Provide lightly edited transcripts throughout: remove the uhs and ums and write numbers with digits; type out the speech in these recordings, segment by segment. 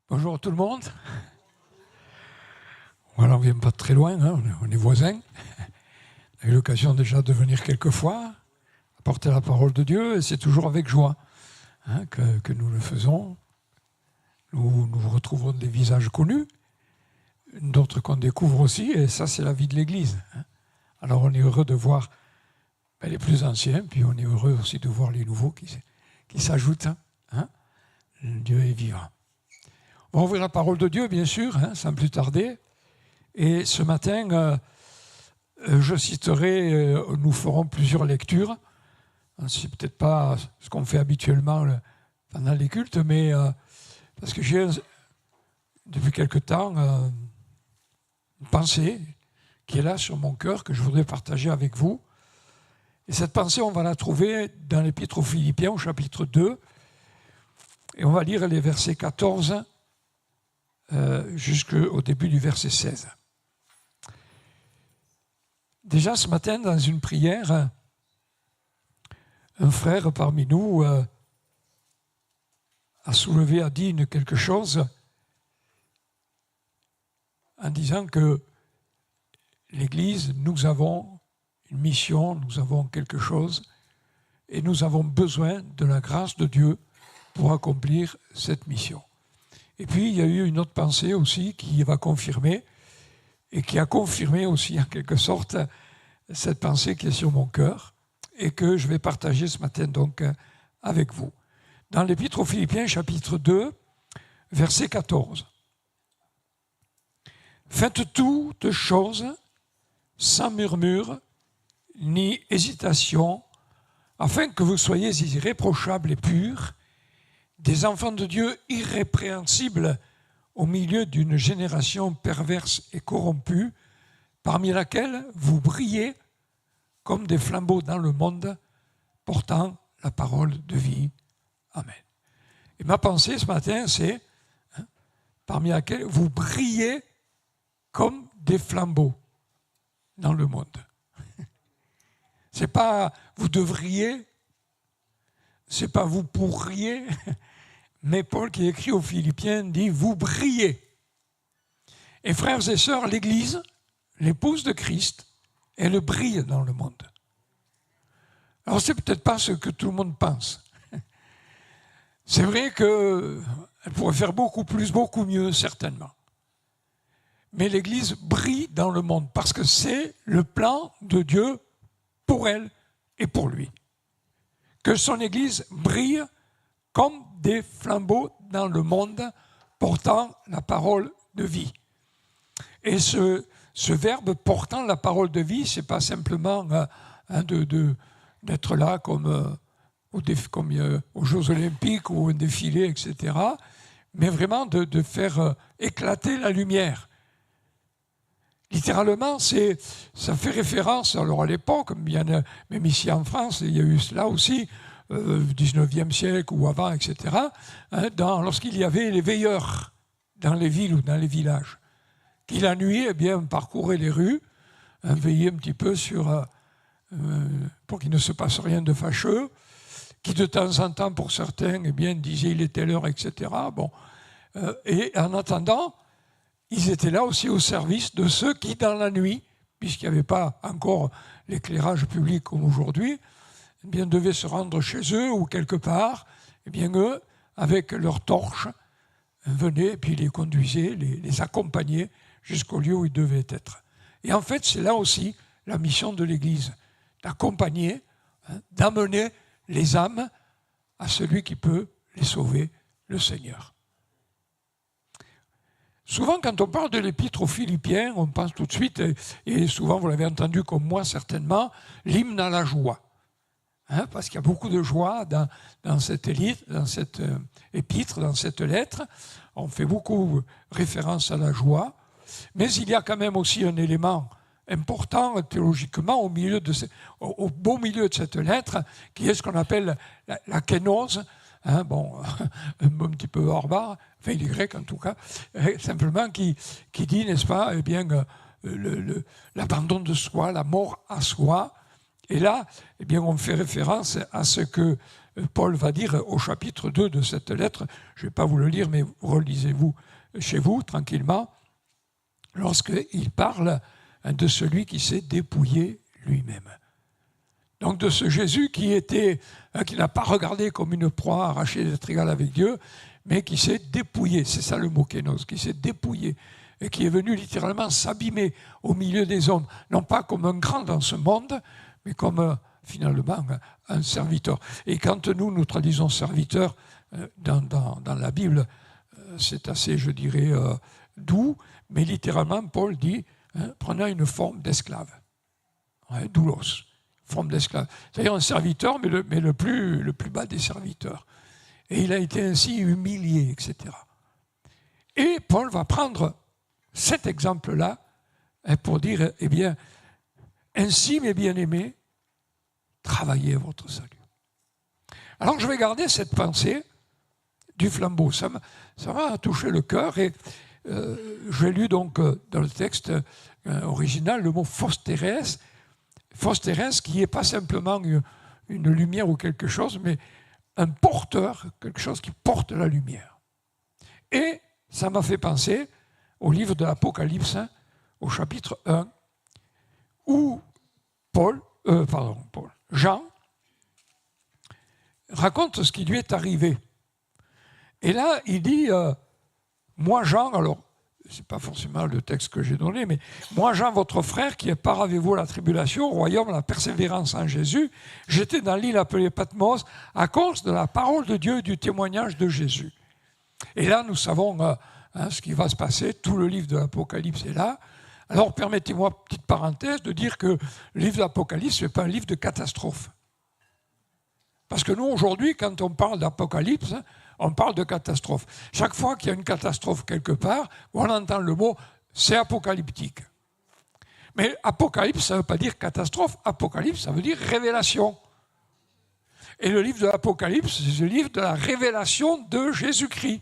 Bonjour tout le monde. Voilà, on ne vient pas de très loin, hein, on est voisins. On a eu l'occasion déjà de venir quelques fois, apporter la parole de Dieu, et c'est toujours avec joie que nous le faisons. Nous retrouvons des visages connus, d'autres qu'on découvre aussi, et ça c'est la vie de l'Église. Alors on est heureux de voir les plus anciens, puis on est heureux aussi de voir les nouveaux qui s'ajoutent. Dieu est vivant. On va ouvrir la parole de Dieu, bien sûr, sans plus tarder. Et ce matin, je citerai, nous ferons plusieurs lectures. C'est peut-être pas ce qu'on fait habituellement pendant les cultes, mais parce que j'ai, depuis quelque temps, une pensée qui est là sur mon cœur, que je voudrais partager avec vous. Et cette pensée, on va la trouver dans l'Épître aux Philippiens, au chapitre 2. Et on va lire les versets 14 jusqu'au début du verset 16. Déjà ce matin, dans une prière, un frère parmi nous a dit quelque chose en disant que l'Église, nous avons une mission, nous avons quelque chose, et nous avons besoin de la grâce de Dieu pour accomplir cette mission. Et puis, il y a eu une autre pensée aussi qui va confirmer, et qui a confirmé aussi en quelque sorte cette pensée qui est sur mon cœur, et que je vais partager ce matin donc avec vous. Dans l'Épître aux Philippiens, chapitre 2, verset 14. « Faites toutes choses sans murmure ni hésitation, afin que vous soyez irréprochables et purs, des enfants de Dieu irrépréhensibles au milieu d'une génération perverse et corrompue, parmi laquelle vous brillez comme des flambeaux dans le monde, portant la parole de vie. Amen. » Et ma pensée ce matin, c'est parmi laquelle vous brillez comme des flambeaux dans le monde. C'est pas vous devriez, c'est pas vous pourriez, mais Paul qui écrit aux Philippiens dit vous brillez. Et frères et sœurs, l'Église, l'épouse de Christ, elle brille dans le monde. Alors c'est peut-être pas ce que tout le monde pense. C'est vrai qu'elle pourrait faire beaucoup plus, beaucoup mieux, certainement. Mais l'Église brille dans le monde parce que c'est le plan de Dieu pour elle et pour lui. Que son Église brille comme des flambeaux dans le monde portant la parole de vie. Et ce verbe portant la parole de vie, ce n'est pas simplement d'être là comme aux Jeux Olympiques ou au défilé, etc., mais vraiment de faire éclater la lumière. Littéralement, ça fait référence, alors à l'époque, même ici en France, il y a eu cela aussi, au XIXe siècle ou avant, etc., lorsqu'il y avait les veilleurs dans les villes ou dans les villages, qui la nuit parcouraient les rues, veillaient un petit peu pour qu'il ne se passe rien de fâcheux, qui de temps en temps, pour certains, disaient il était l'heure, etc. Et en attendant, ils étaient là aussi au service de ceux qui, dans la nuit, puisqu'il n'y avait pas encore l'éclairage public comme aujourd'hui, devaient se rendre chez eux ou quelque part. Eux, avec leurs torches, venaient et puis les conduisaient, les accompagnaient jusqu'au lieu où ils devaient être. Et en fait, c'est là aussi la mission de l'Église, d'accompagner, d'amener les âmes à celui qui peut les sauver, le Seigneur. Souvent, quand on parle de l'Épître aux Philippiens, on pense tout de suite, et souvent vous l'avez entendu comme moi certainement, l'hymne à la joie. Parce qu'il y a beaucoup de joie dans cette épître, dans cette lettre. On fait beaucoup référence à la joie, mais il y a quand même aussi un élément important théologiquement au beau milieu de cette lettre, qui est ce qu'on appelle la kénose, un petit peu barbare, enfin il est grec en tout cas, simplement qui dit, n'est-ce pas, l'abandon de soi, la mort à soi. Et là, on fait référence à ce que Paul va dire au chapitre 2 de cette lettre, je ne vais pas vous le lire, mais relisez-vous chez vous, tranquillement, lorsqu'il parle de celui qui s'est dépouillé lui-même. Donc de ce Jésus qui n'a pas regardé comme une proie arrachée d'être égal avec Dieu, mais qui s'est dépouillé, c'est ça le mot kénos, qui s'est dépouillé, et qui est venu littéralement s'abîmer au milieu des hommes, non pas comme un grand dans ce monde, mais comme finalement un serviteur. Et quand nous traduisons serviteur dans la Bible, c'est assez, je dirais, doux, mais littéralement, Paul dit, prenant une forme d'esclave, doulos, forme d'esclave. C'est-à-dire un serviteur, mais le plus bas des serviteurs. Et il a été ainsi humilié, etc. Et Paul va prendre cet exemple-là pour dire, eh bien, ainsi, mes bien-aimés, travaillez à votre salut. Alors, je vais garder cette pensée du flambeau. Ça m'a touché le cœur et j'ai lu donc dans le texte original le mot fosteres. Fosteres qui n'est pas simplement une lumière ou quelque chose, mais un porteur, quelque chose qui porte la lumière. Et ça m'a fait penser au livre de l'Apocalypse, au chapitre 1, où Jean raconte ce qui lui est arrivé. Et là, il dit, moi Jean, alors, ce n'est pas forcément le texte que j'ai donné, mais moi Jean, votre frère, qui est par avec vous la tribulation, au royaume, la persévérance en Jésus, j'étais dans l'île appelée Patmos à cause de la parole de Dieu et du témoignage de Jésus. Et là, nous savons ce qui va se passer, tout le livre de l'Apocalypse est là. Alors, permettez-moi, petite parenthèse, de dire que le livre de l'Apocalypse, ce n'est pas un livre de catastrophe. Parce que nous, aujourd'hui, quand on parle d'Apocalypse, on parle de catastrophe. Chaque fois qu'il y a une catastrophe quelque part, on entend le mot « c'est apocalyptique ». Mais apocalypse, ça ne veut pas dire catastrophe. Apocalypse, ça veut dire révélation. Et le livre de l'Apocalypse, c'est le livre de la révélation de Jésus-Christ.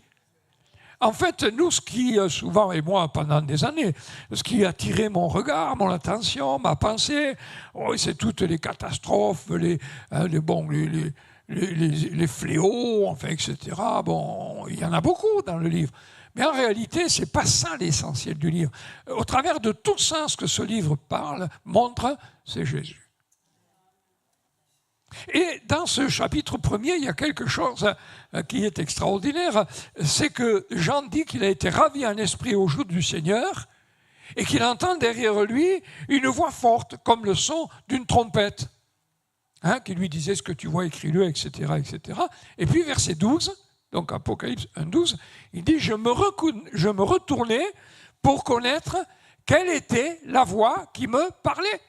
En fait, nous, ce qui, souvent, et moi, pendant des années, ce qui a attiré mon regard, mon attention, ma pensée, c'est toutes les catastrophes, les fléaux, enfin, etc. Bon, il y en a beaucoup dans le livre. Mais en réalité, ce n'est pas ça l'essentiel du livre. Au travers de tout sens que ce livre montre, c'est Jésus. Et dans ce chapitre premier, il y a quelque chose qui est extraordinaire, c'est que Jean dit qu'il a été ravi en esprit au jour du Seigneur et qu'il entend derrière lui une voix forte, comme le son d'une trompette, qui lui disait « ce que tu vois, écris-le », etc., etc. Et puis verset 12, donc Apocalypse 1, 12, il dit « je me retournai pour connaître quelle était la voix qui me parlait ».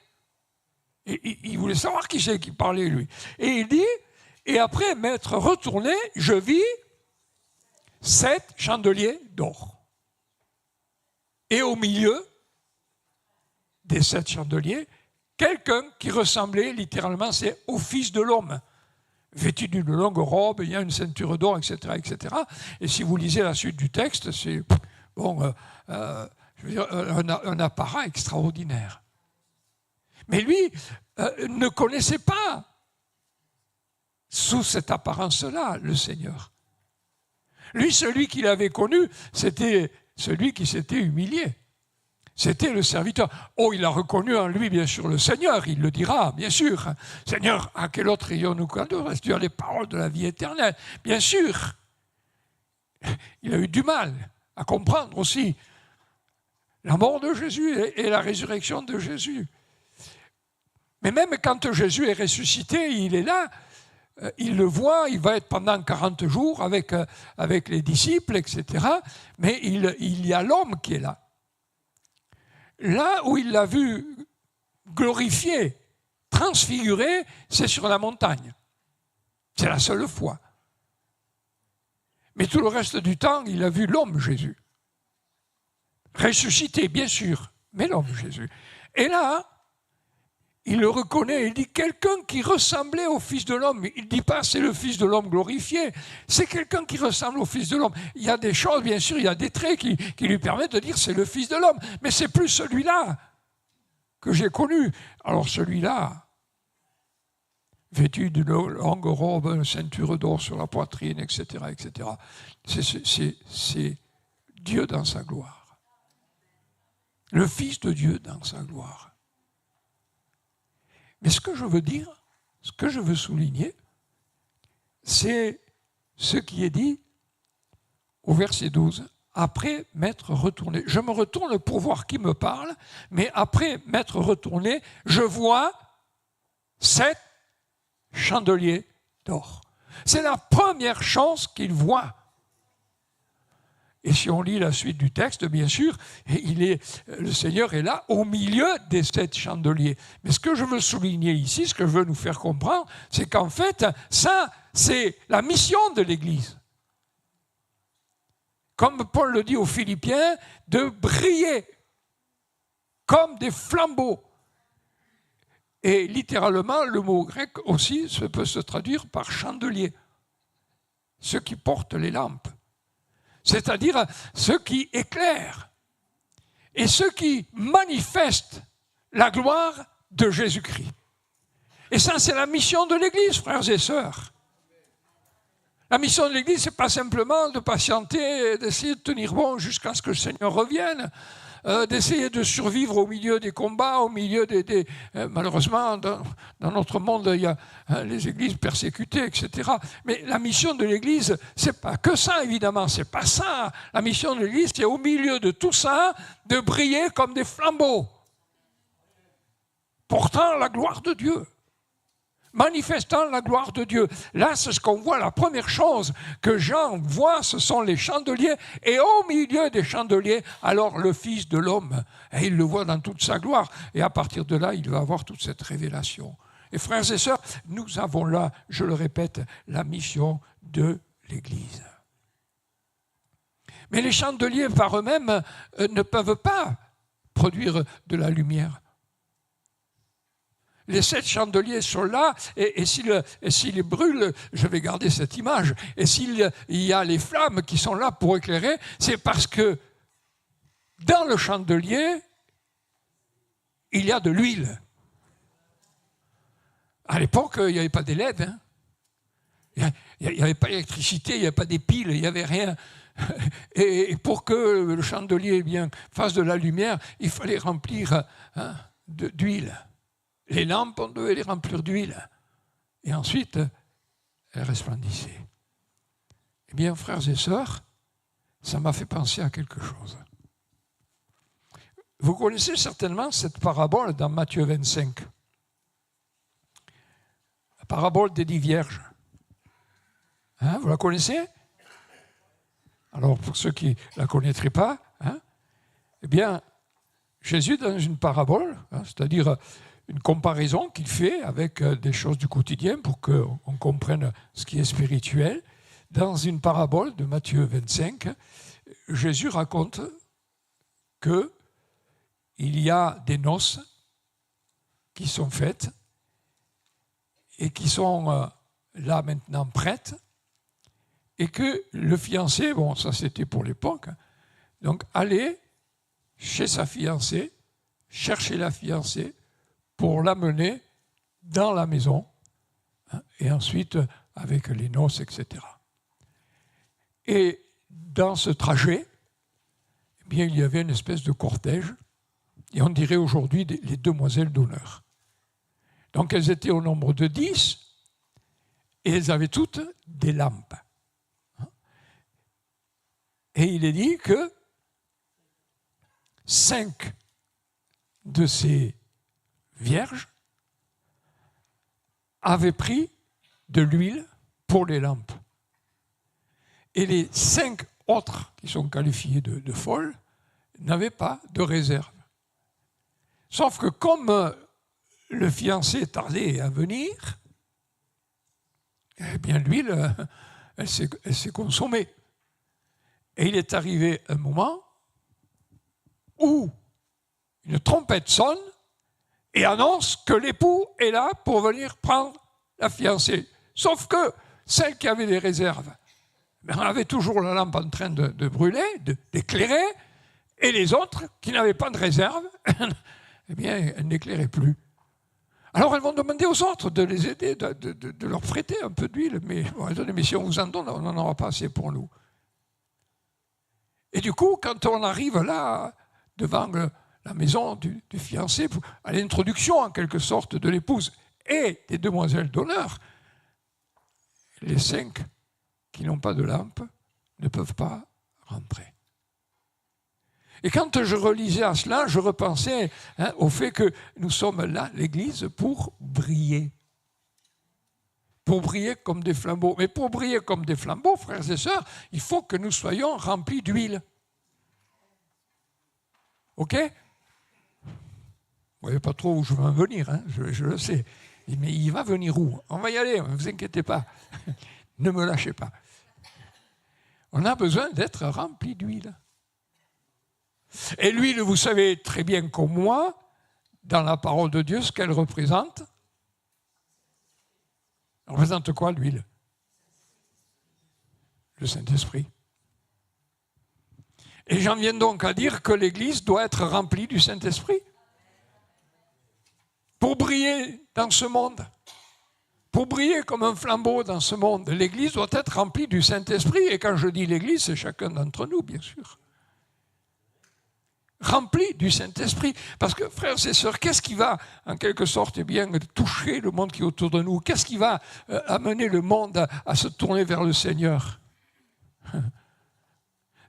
Et il voulait savoir qui c'est qui parlait, lui. Et il dit, et après m'être retourné, je vis 7 chandeliers d'or. Et au milieu des 7 chandeliers, quelqu'un qui ressemblait littéralement, c'est au Fils de l'homme, vêtu d'une longue robe, il y a une ceinture d'or, etc., etc. Et si vous lisez la suite du texte, c'est je veux dire, un apparat extraordinaire. Mais lui ne connaissait pas, sous cette apparence-là, le Seigneur. Lui, celui qu'il avait connu, c'était celui qui s'était humilié. C'était le serviteur. Oh, il a reconnu en lui, bien sûr, le Seigneur, il le dira, bien sûr. Seigneur, à quel autre ayons-nous qu'à toi? Tu as les paroles de la vie éternelle. Bien sûr. Il a eu du mal à comprendre aussi la mort de Jésus et la résurrection de Jésus. Mais même quand Jésus est ressuscité, il est là, il le voit, il va être pendant 40 jours avec les disciples, etc. Mais il y a l'homme qui est là. Là où il l'a vu glorifié, transfiguré, c'est sur la montagne. C'est la seule fois. Mais tout le reste du temps, il a vu l'homme Jésus. Ressuscité, bien sûr, mais l'homme Jésus. Et là, il le reconnaît, il dit quelqu'un qui ressemblait au Fils de l'homme. Il ne dit pas c'est le Fils de l'homme glorifié, c'est quelqu'un qui ressemble au Fils de l'homme. Il y a des choses, bien sûr, il y a des traits qui lui permettent de dire c'est le Fils de l'homme, mais c'est plus celui-là que j'ai connu. Alors celui-là, vêtu d'une longue robe, une ceinture d'or sur la poitrine, etc. etc. C'est Dieu dans sa gloire. Le Fils de Dieu dans sa gloire. Mais ce que je veux dire, ce que je veux souligner, c'est ce qui est dit au verset 12. Après m'être retourné, je me retourne pour voir qui me parle, mais après m'être retourné, je vois 7 chandeliers d'or. C'est la première chose qu'il voit. Et si on lit la suite du texte, bien sûr, le Seigneur est là au milieu des 7 chandeliers. Mais ce que je veux souligner ici, ce que je veux nous faire comprendre, c'est qu'en fait, ça, c'est la mission de l'Église. Comme Paul le dit aux Philippiens, de briller comme des flambeaux. Et littéralement, le mot grec aussi peut se traduire par chandelier. Ceux qui portent les lampes. C'est-à-dire ceux qui éclairent. Et ceux qui manifestent la gloire de Jésus-Christ. Et ça, c'est la mission de l'Église, frères et sœurs. La mission de l'Église, ce n'est pas simplement de patienter, d'essayer de tenir bon jusqu'à ce que le Seigneur revienne, d'essayer de survivre au milieu des combats, au milieu malheureusement, dans notre monde, il y a les églises persécutées, etc. Mais la mission de l'Église, ce n'est pas que ça, évidemment, ce n'est pas ça. La mission de l'Église, c'est au milieu de tout ça, de briller comme des flambeaux, portant la gloire de Dieu. Manifestant la gloire de Dieu. Là, c'est ce qu'on voit. La première chose que Jean voit, ce sont les chandeliers. Et au milieu des chandeliers, alors le Fils de l'homme. Et il le voit dans toute sa gloire. Et à partir de là, il va avoir toute cette révélation. Et frères et sœurs, nous avons là, je le répète, la mission de l'Église. Mais les chandeliers par eux-mêmes ne peuvent pas produire de la lumière. Les 7 chandeliers sont là, et s'ils brûlent, je vais garder cette image, et s'il y a les flammes qui sont là pour éclairer, c'est parce que dans le chandelier, il y a de l'huile. À l'époque, il n'y avait pas des LED, hein. Il n'y avait pas d'électricité, il n'y avait pas des piles, il n'y avait rien. Et pour que le chandelier fasse de la lumière, il fallait remplir d'huile. Les lampes, on devait les remplir d'huile. Et ensuite, elles resplendissaient. Eh bien, frères et sœurs, ça m'a fait penser à quelque chose. Vous connaissez certainement cette parabole dans Matthieu 25. La parabole des 10 vierges. Hein, vous la connaissez? Alors, pour ceux qui ne la connaîtraient pas, eh bien, Jésus, dans une parabole, c'est-à-dire une comparaison qu'il fait avec des choses du quotidien pour qu'on comprenne ce qui est spirituel. Dans une parabole de Matthieu 25, Jésus raconte qu'il y a des noces qui sont faites et qui sont là maintenant prêtes, et que le fiancé, bon ça c'était pour l'époque, donc allait chez sa fiancée, chercher la fiancée, pour l'amener dans la maison, et ensuite avec les noces, etc. Et dans ce trajet, eh bien, il y avait une espèce de cortège, et on dirait aujourd'hui les demoiselles d'honneur. Donc elles étaient au nombre de 10, et elles avaient toutes des lampes. Et il est dit que 5 de ces vierges avaient pris de l'huile pour les lampes. Et les 5 autres, qui sont qualifiées de folles, n'avaient pas de réserve. Sauf que comme le fiancé tardait à venir, eh bien l'huile, elle s'est consommée. Et il est arrivé un moment où une trompette sonne et annonce que l'époux est là pour venir prendre la fiancée. Sauf que celle qui avait des réserves, elle avait toujours la lampe en train de brûler, d'éclairer, et les autres qui n'avaient pas de réserve, eh bien, elles n'éclairaient plus. Alors elles vont demander aux autres de les aider, de leur prêter un peu d'huile. Mais, bon, mais si on vous en donne, on n'en aura pas assez pour nous. Et du coup, quand on arrive là, devant la maison du fiancé, à l'introduction en quelque sorte de l'épouse et des demoiselles d'honneur, les 5 qui n'ont pas de lampe ne peuvent pas rentrer. Et quand je relisais à cela, je repensais au fait que nous sommes là, l'Église, pour briller. Pour briller comme des flambeaux. Mais pour briller comme des flambeaux, frères et sœurs, il faut que nous soyons remplis d'huile. OK? Vous ne voyez pas trop où je veux en venir, hein, je le sais. Mais il va venir où? On va y aller, ne vous inquiétez pas. Ne me lâchez pas. On a besoin d'être remplis d'huile. Et l'huile, vous savez très bien comme moi, dans la parole de Dieu, ce qu'elle représente. Elle représente quoi, l'huile? Le Saint-Esprit. Et j'en viens donc à dire que l'Église doit être remplie du Saint-Esprit. Pour briller dans ce monde. Pour briller comme un flambeau dans ce monde, l'Église doit être remplie du Saint-Esprit. Et quand je dis l'Église, c'est chacun d'entre nous, bien sûr. Rempli du Saint-Esprit. Parce que, frères et sœurs, qu'est-ce qui va, en quelque sorte, toucher le monde qui est autour de nous? Qu'est-ce qui va amener le monde à se tourner vers le Seigneur?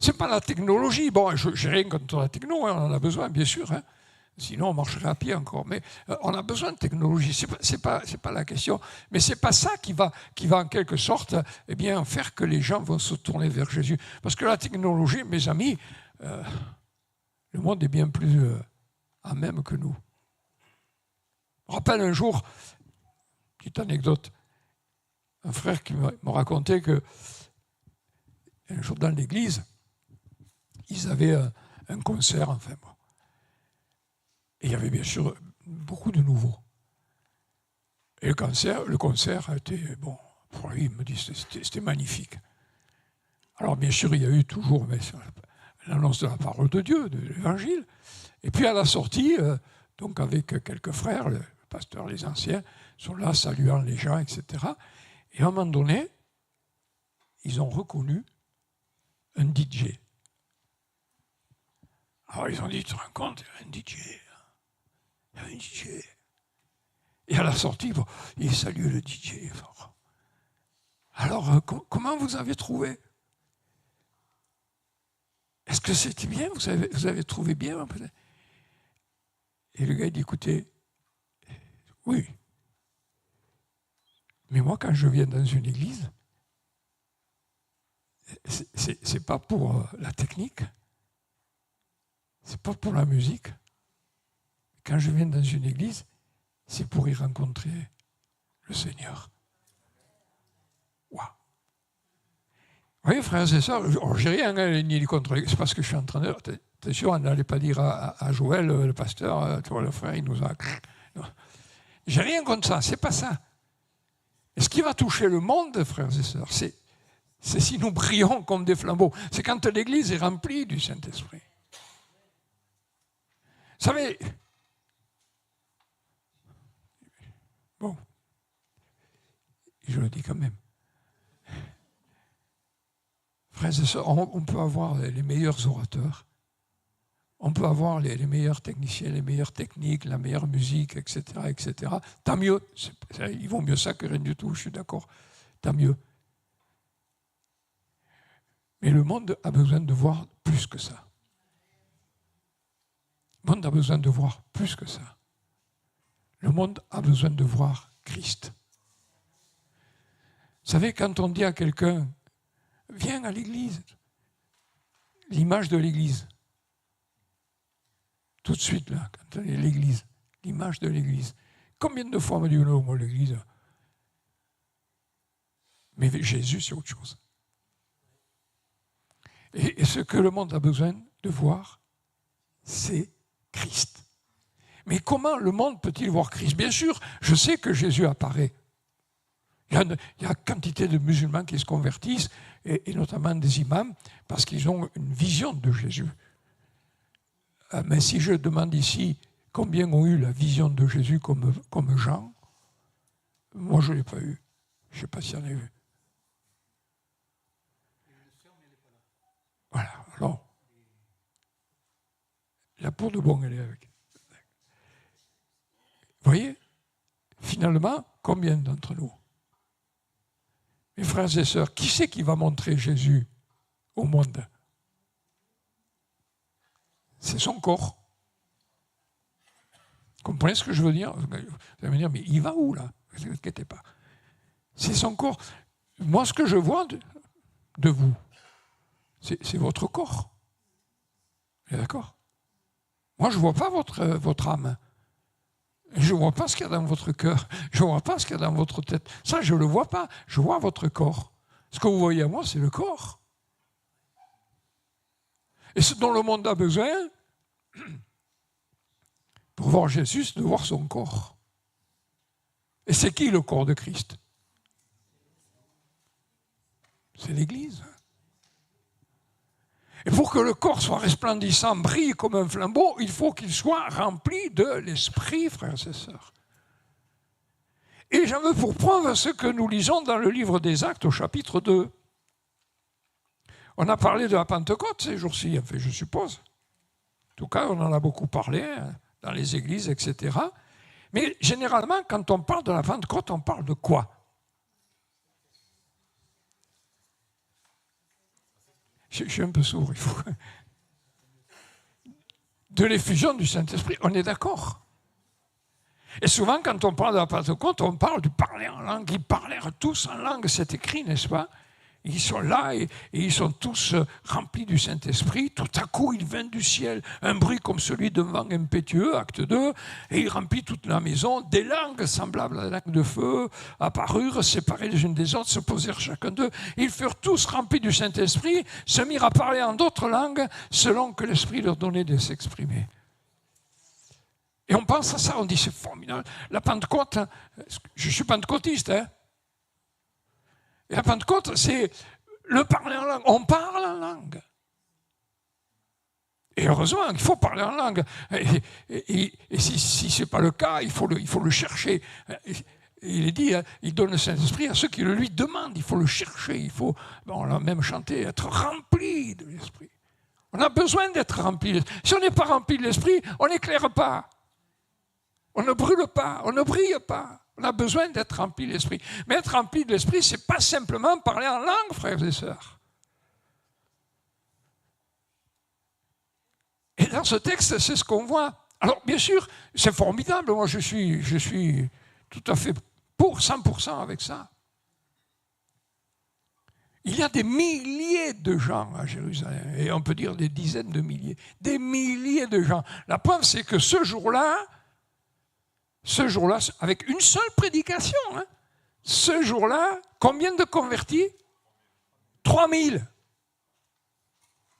Ce n'est pas la technologie. Bon, je n'ai rien contre la techno, on en a besoin, bien sûr. Sinon, on marcherait à pied encore. Mais on a besoin de technologie. C'est pas la question. Mais ce n'est pas ça qui va en quelque sorte faire que les gens vont se tourner vers Jésus. Parce que la technologie, mes amis, le monde est bien plus à même que nous. Je me rappelle un jour, petite anecdote, un frère qui me racontait que un jour dans l'église, ils avaient un concert, enfin bon. Et il y avait bien sûr beaucoup de nouveaux. Et le concert a été, bon, pour lui, il me dit, c'était magnifique. Alors bien sûr, il y a eu toujours l'annonce de la parole de Dieu, de l'Évangile. Et puis à la sortie, donc avec quelques frères, le pasteur, les anciens, sont là saluant les gens, etc. Et à un moment donné, ils ont reconnu un DJ. Alors ils ont dit, tu te rends compte, il y a un DJ. Il y a un DJ. Et à la sortie, bon, ils saluent le DJ. Alors, comment vous avez trouvé? Est-ce que c'était bien? Vous avez trouvé bien? Et le gars, il dit, écoutez, oui. Mais moi, quand je viens dans une église, c'est pas pour la technique, c'est pas pour la musique. Quand je viens dans une église, c'est pour y rencontrer le Seigneur. Waouh! Vous voyez, frères et sœurs, j'ai rien ni contre. C'est parce que je suis en train de... Attention, on n'allait pas dire à Joël, le pasteur, tu vois, le frère, il nous a... Non. J'ai rien contre ça, c'est pas ça. Et ce qui va toucher le monde, frères et sœurs, c'est si nous brillons comme des flambeaux. C'est quand l'Église est remplie du Saint-Esprit. Vous savez... Bon, je le dis quand même. Frères et sœurs, on peut avoir les meilleurs orateurs, on peut avoir les meilleurs techniciens, les meilleures techniques, la meilleure musique, etc., etc. Tant mieux, ils vont mieux ça que rien du tout, je suis d'accord, tant mieux. Mais le monde a besoin de voir plus que ça. Le monde a besoin de voir plus que ça. Le monde a besoin de voir Christ. Vous savez, quand on dit à quelqu'un, viens à l'église, l'image de l'église, tout de suite là, quand on est l'église, l'image de l'église. Combien de fois on m'a dit, non, moi l'église. Mais Jésus, c'est autre chose. Et ce que le monde a besoin de voir, c'est Christ. Mais comment le monde peut-il voir Christ? Bien sûr, je sais que Jésus apparaît. Il y a quantité de musulmans qui se convertissent, et notamment des imams, parce qu'ils ont une vision de Jésus. Mais si je demande ici combien ont eu la vision de Jésus comme Jean? Moi, je ne l'ai pas eu. Je ne sais pas s'il y en a eu. Voilà, alors. La pour de bon, elle est avec. Vous voyez? Finalement, combien d'entre nous? Mes frères et sœurs, qui c'est qui va montrer Jésus au monde? C'est son corps. Vous comprenez ce que je veux dire? Vous allez me dire, mais il va où là? Ne vous inquiétez pas. C'est son corps. Moi, ce que je vois de vous, c'est votre corps. Vous êtes d'accord? Moi, je ne vois pas votre âme. Je ne vois pas ce qu'il y a dans votre cœur. Je ne vois pas ce qu'il y a dans votre tête. Ça, je ne le vois pas. Je vois votre corps. Ce que vous voyez à moi, c'est le corps. Et ce dont le monde a besoin, pour voir Jésus, c'est de voir son corps. Et c'est qui le corps de Christ? C'est l'Église. Et pour que le corps soit resplendissant, brille comme un flambeau, il faut qu'il soit rempli de l'Esprit, frères et sœurs. Et j'en veux pour preuve ce que nous lisons dans le livre des Actes au chapitre 2. On a parlé de la Pentecôte ces jours-ci, enfin, je suppose. En tout cas, on en a beaucoup parlé dans les églises, etc. Mais généralement, quand on parle de la Pentecôte, on parle de quoi? Je suis un peu sourd, il faut. De l'effusion du Saint-Esprit, on est d'accord. Et souvent, quand on parle de la Pentecôte, on parle du parler en langue. Ils parlèrent tous en langue, c'est écrit, n'est-ce pas? Ils sont là et ils sont tous remplis du Saint-Esprit. Tout à coup, il vint du ciel un bruit comme celui d'un vent impétueux, acte 2, et il remplit toute la maison. Des langues semblables à des langues de feu apparurent, séparées les unes des autres, se posèrent chacun d'eux. Ils furent tous remplis du Saint-Esprit, se mirent à parler en d'autres langues, selon que l'Esprit leur donnait de s'exprimer. Et on pense à ça, on dit c'est formidable. La Pentecôte, je suis pentecôtiste, hein. Et la Pentecôte, c'est le parler en langue. On parle en langue. Et heureusement, il faut parler en langue. Et si ce n'est pas le cas, il faut le chercher. Il est dit, il donne le Saint-Esprit à ceux qui le lui demandent. Il faut le chercher. On l'a même chanté, être rempli de l'Esprit. On a besoin d'être rempli. Si on n'est pas rempli de l'Esprit, on n'éclaire pas. On ne brûle pas, on ne brille pas. On a besoin d'être rempli de l'Esprit. Mais être rempli de l'Esprit, ce n'est pas simplement parler en langue, frères et sœurs. Et dans ce texte, c'est ce qu'on voit. Alors, bien sûr, c'est formidable. Moi, je suis tout à fait pour 100% avec ça. Il y a des milliers de gens à Jérusalem, et on peut dire des dizaines de milliers. Des milliers de gens. La preuve, c'est que ce jour-là, avec une seule prédication, hein, ce jour-là, combien de convertis? 3000.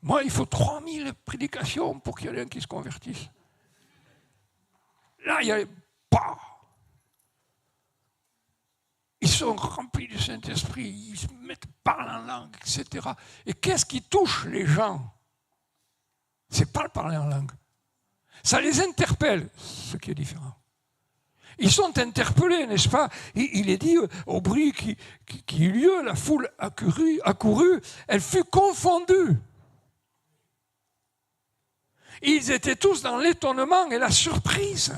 Moi, il faut 3000 prédications pour qu'il y ait un qui se convertisse. Là, il y a... Ils sont remplis du Saint-Esprit, ils se mettent parler en langue, etc. Et qu'est-ce qui touche les gens? C'est pas le parler en langue. Ça les interpelle, ce qui est différent. Ils sont interpellés, n'est-ce pas? Il est dit, au bruit qui eut lieu, la foule accourut, elle fut confondue. Ils étaient tous dans l'étonnement et la surprise.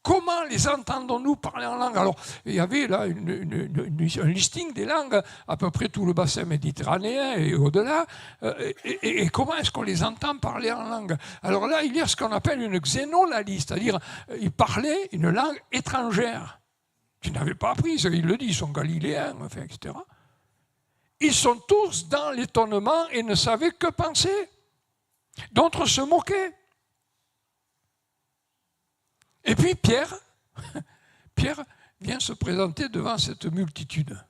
Comment les entendons-nous parler en langue? Alors, il y avait là un listing des langues, à peu près tout le bassin méditerranéen et au-delà. Et comment est-ce qu'on les entend parler en langue? Alors là, il y a ce qu'on appelle une xénolalie, c'est-à-dire ils parlaient une langue étrangère. Ils n'avaient pas appris, il le dit, ils sont galiléens, enfin, etc. Ils sont tous dans l'étonnement et ne savaient que penser. D'autres se moquaient. Et puis Pierre vient se présenter devant cette multitude.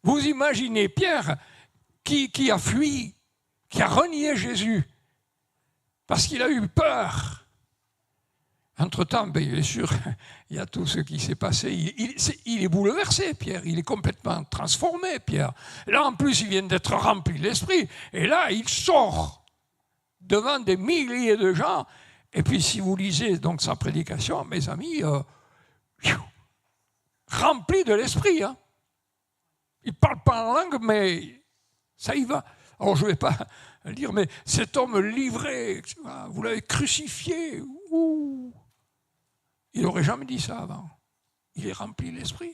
Vous imaginez Pierre qui a fui, qui a renié Jésus, parce qu'il a eu peur. Entre-temps, bien sûr, il y a tout ce qui s'est passé. Il est bouleversé, Pierre. Il est complètement transformé, Pierre. Là, en plus, il vient d'être rempli de l'Esprit. Et là, il sort devant des milliers de gens. Et puis si vous lisez donc sa prédication, mes amis, rempli de l'esprit. Hein. Il ne parle pas en langue, mais ça y va. Alors je ne vais pas dire, mais cet homme livré, vous l'avez crucifié. Ouh. Il n'aurait jamais dit ça avant. Il est rempli de l'esprit.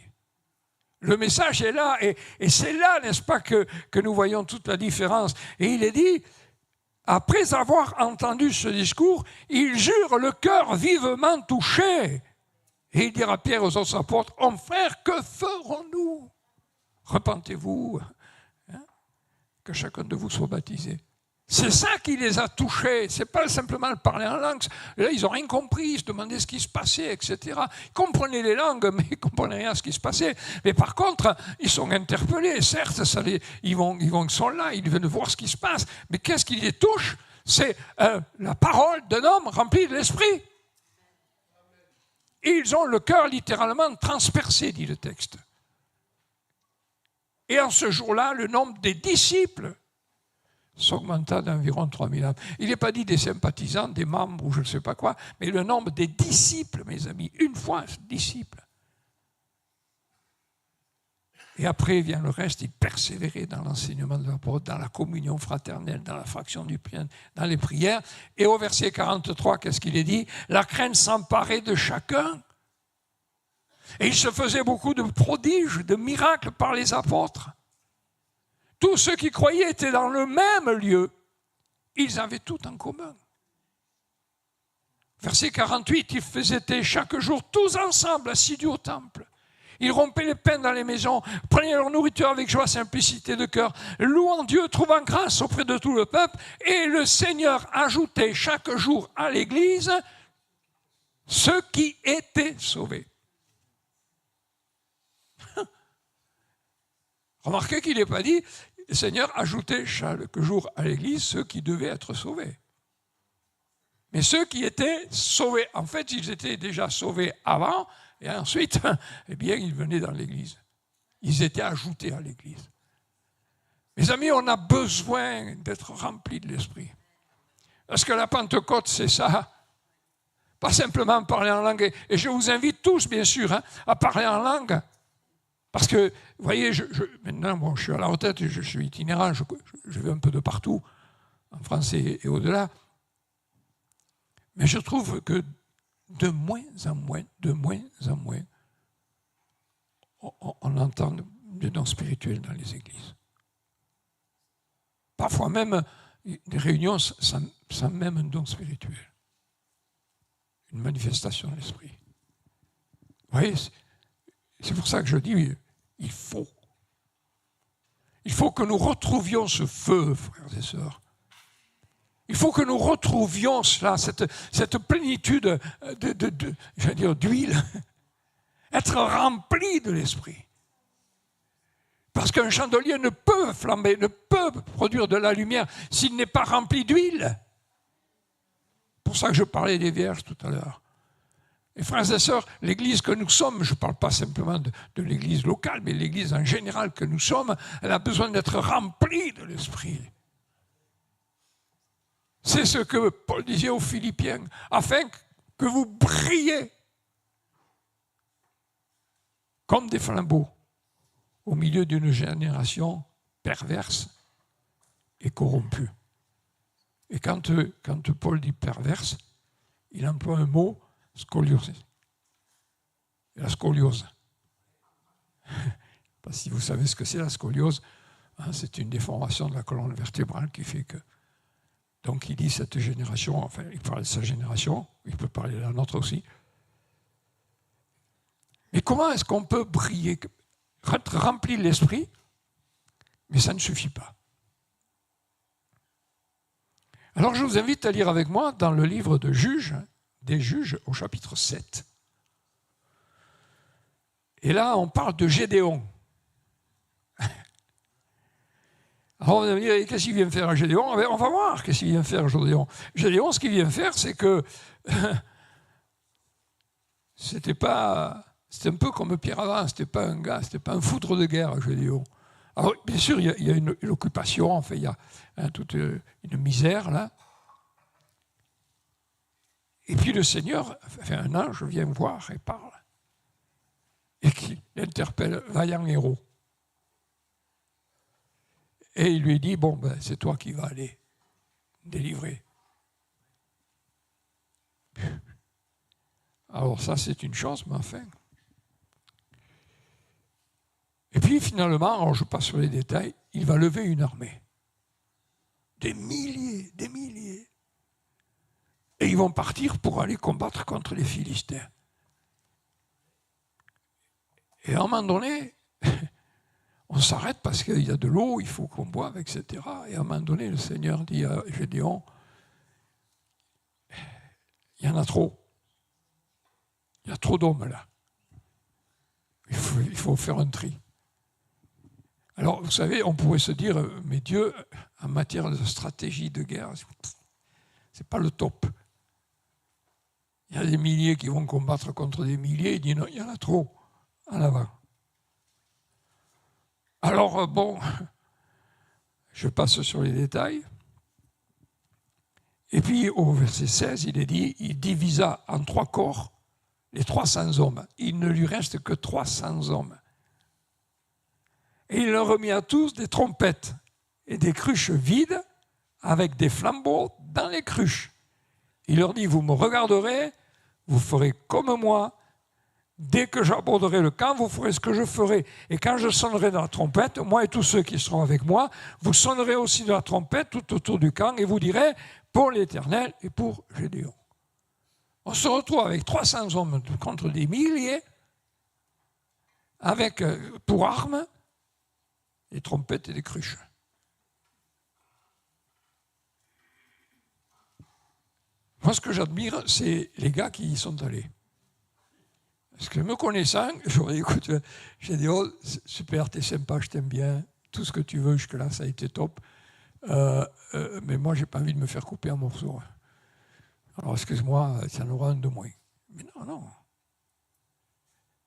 Le message est là, et c'est là, n'est-ce pas, que nous voyons toute la différence. Et il est dit, après avoir entendu ce discours, il jure le cœur vivement touché. Et il dira à Pierre aux autres apôtres, « Hommes frères, que ferons-nous? Repentez-vous, hein, que chacun de vous soit baptisé. » C'est ça qui les a touchés. Ce n'est pas simplement le parler en langue. Là, ils n'ont rien compris, ils se demandaient ce qui se passait, etc. Ils comprenaient les langues, mais ils ne comprenaient rien à ce qui se passait. Mais par contre, ils sont interpellés. Certes, ils sont là, ils viennent voir ce qui se passe. Mais qu'est-ce qui les touche? C'est la parole d'un homme rempli de l'esprit. Et ils ont le cœur littéralement transpercé, dit le texte. Et en ce jour-là, le nombre des disciples s'augmenta d'environ 3000 âmes. Il n'est pas dit des sympathisants, des membres ou je ne sais pas quoi, mais le nombre des disciples, mes amis, une fois disciples. Et après vient le reste, ils persévéraient dans l'enseignement de l'apôtre, dans la communion fraternelle, dans la fraction du pain, dans les prières. Et au verset 43, qu'est-ce qu'il est dit? La crainte s'emparait de chacun. Et il se faisait beaucoup de prodiges, de miracles par les apôtres. Tous ceux qui croyaient étaient dans le même lieu. Ils avaient tout en commun. Verset 48, ils faisaient chaque jour tous ensemble, assidus au temple. Ils rompaient les pains dans les maisons, prenaient leur nourriture avec joie, simplicité de cœur, louant Dieu, trouvant grâce auprès de tout le peuple. Et le Seigneur ajoutait chaque jour à l'Église ceux qui étaient sauvés. Remarquez qu'il n'est pas dit, le Seigneur ajoutait chaque jour à l'Église ceux qui devaient être sauvés. Mais ceux qui étaient sauvés, en fait, ils étaient déjà sauvés avant, et ensuite, eh bien, ils venaient dans l'Église. Ils étaient ajoutés à l'Église. Mes amis, on a besoin d'être remplis de l'Esprit. Parce que la Pentecôte, c'est ça. Pas simplement parler en langue. Et je vous invite tous, bien sûr, hein, à parler en langue. Parce que, vous voyez, maintenant, bon, je suis à la retraite, je suis itinérant, je vais un peu de partout, en France et au-delà. Mais je trouve que de moins en moins, on entend des dons spirituels dans les églises. Parfois même, des réunions sans même un don spirituel. Une manifestation de l'esprit. Vous voyez, c'est pour ça que je dis, il faut que nous retrouvions ce feu, frères et sœurs. Il faut que nous retrouvions cela, cette plénitude d'huile, être rempli de l'esprit. Parce qu'un chandelier ne peut flamber, ne peut produire de la lumière s'il n'est pas rempli d'huile. C'est pour ça que je parlais des vierges tout à l'heure. Et frères et sœurs, l'église que nous sommes, je ne parle pas simplement de l'église locale, mais l'église en général que nous sommes, elle a besoin d'être remplie de l'esprit. C'est ce que Paul disait aux Philippiens, afin que vous brillez comme des flambeaux au milieu d'une génération perverse et corrompue. Et quand Paul dit perverse, il emploie un mot, scoliose. La scoliose. Je ne sais pas si vous savez ce que c'est la scoliose. Hein, c'est une déformation de la colonne vertébrale qui fait que... Donc il dit cette génération, enfin il parle de sa génération, il peut parler de la nôtre aussi. Mais comment est-ce qu'on peut briller, être rempli de l'esprit, mais ça ne suffit pas. Alors je vous invite à lire avec moi dans le livre de Juges, des Juges au chapitre 7. Et là on parle de Gédéon. Alors on va me dire, qu'est-ce qu'il vient faire Gédéon? On va voir qu'est-ce qu'il vient faire Gédéon. Gédéon, ce qu'il vient faire, c'est que c'était un peu comme Pierre avant, c'était pas un gars, c'était pas un foudre de guerre, Gédéon. Alors bien sûr, il y a une occupation, enfin, il y a toute une misère là. Et puis le Seigneur, enfin un ange vient voir et parle. Et qui interpelle vaillant héros. Et il lui dit, bon, ben, c'est toi qui vas aller délivrer. Alors ça, c'est une chose, mais enfin. Et puis finalement, alors je passe sur les détails, il va lever une armée. Des milliers. Et ils vont partir pour aller combattre contre les Philistins. Et à un moment donné, on s'arrête parce qu'il y a de l'eau, il faut qu'on boive, etc. Et à un moment donné, le Seigneur dit à Gédéon, il y en a trop. Il y a trop d'hommes là. Il faut faire un tri. Alors, vous savez, on pourrait se dire, mais Dieu, en matière de stratégie de guerre, c'est pas le top. Il y a des milliers qui vont combattre contre des milliers, il dit non, il y en a trop en avant. Alors, bon, je passe sur les détails. Et puis, au verset 16, il est dit, il divisa en 3 corps les 300 hommes. Il ne lui reste que 300 hommes. Et il leur remit à tous des trompettes et des cruches vides avec des flambeaux dans les cruches. Il leur dit, vous me regarderez, vous ferez comme moi. Dès que j'aborderai le camp, vous ferez ce que je ferai. Et quand je sonnerai de la trompette, moi et tous ceux qui seront avec moi, vous sonnerez aussi de la trompette tout autour du camp et vous direz, pour l'Éternel et pour Gédéon. On se retrouve avec 300 hommes contre des milliers, avec pour armes des trompettes et des cruches. Moi, ce que j'admire, c'est les gars qui y sont allés. Parce que me connaissant, j'aurais dit, écoute, j'ai dit, oh, super, t'es sympa, je t'aime bien, tout ce que tu veux, jusque-là, ça a été top. Mais moi, j'ai pas envie de me faire couper en morceaux. Alors, excuse-moi, ça en aura un de moins. Mais non.